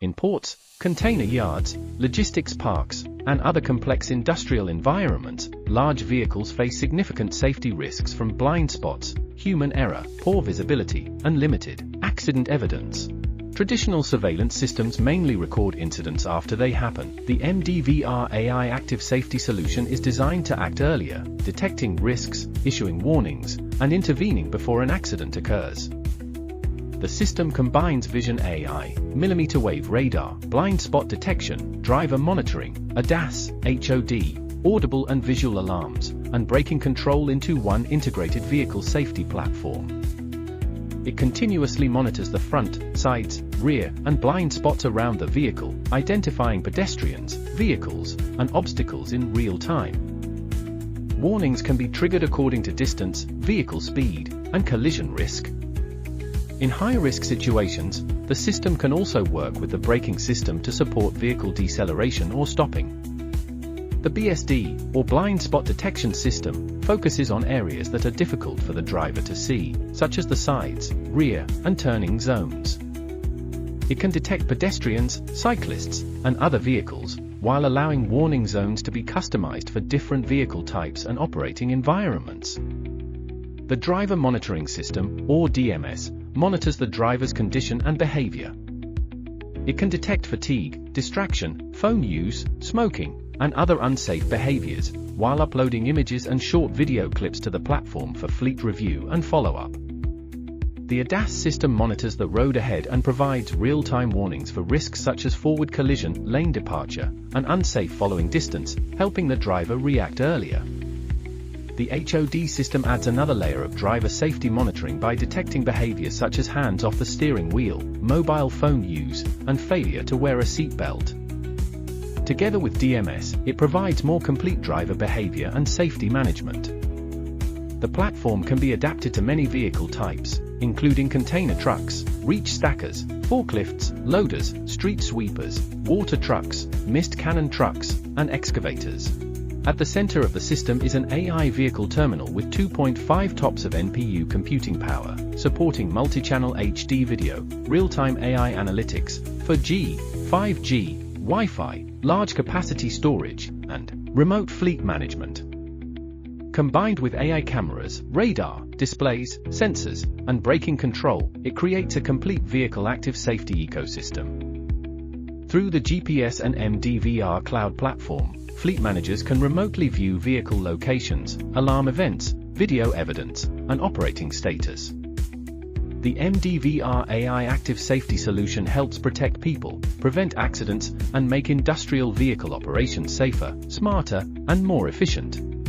In ports, container yards, logistics parks, and other complex industrial environments, large vehicles face significant safety risks from blind spots, human error, poor visibility, and limited accident evidence. Traditional surveillance systems mainly record incidents after they happen. The MDVR AI active safety solution is designed to act earlier, detecting risks, issuing warnings, and intervening before an accident occurs. The system combines vision AI, millimeter wave radar, blind spot detection, driver monitoring, ADAS, HOD, audible and visual alarms, and braking control into one integrated vehicle safety platform. It continuously monitors the front, sides, rear, and blind spots around the vehicle, identifying pedestrians, vehicles, and obstacles in real time. Warnings can be triggered according to distance, vehicle speed, and collision risk. In high-risk situations, the system can also work with the braking system to support vehicle deceleration or stopping. The BSD, or blind spot detection system, focuses on areas that are difficult for the driver to see, such as the sides, rear, and turning zones. It can detect pedestrians, cyclists, and other vehicles, while allowing warning zones to be customized for different vehicle types and operating environments. The driver monitoring system, or DMS, monitors the driver's condition and behavior. It can detect fatigue, distraction, phone use, smoking, and other unsafe behaviors, while uploading images and short video clips to the platform for fleet review and follow-up. The ADAS system monitors the road ahead and provides real-time warnings for risks such as forward collision, lane departure, and unsafe following distance, helping the driver react earlier. The HOD system adds another layer of driver safety monitoring by detecting behaviors such as hands off the steering wheel, mobile phone use, and failure to wear a seatbelt. Together with DMS, it provides more complete driver behavior and safety management. The platform can be adapted to many vehicle types, including container trucks, reach stackers, forklifts, loaders, street sweepers, water trucks, mist cannon trucks, and excavators. At the center of the system is an AI vehicle terminal with 2.5 TOPS of NPU computing power, supporting multi-channel HD video, real-time AI analytics, 4G, 5G, Wi-Fi, large capacity storage, and remote fleet management. Combined with AI cameras, radar, displays, sensors, and braking control, it creates a complete vehicle active safety ecosystem. Through the GPS and MDVR cloud platform, fleet managers can remotely view vehicle locations, alarm events, video evidence, and operating status. The MDVR AI active safety solution helps protect people, prevent accidents, and make industrial vehicle operations safer, smarter, and more efficient.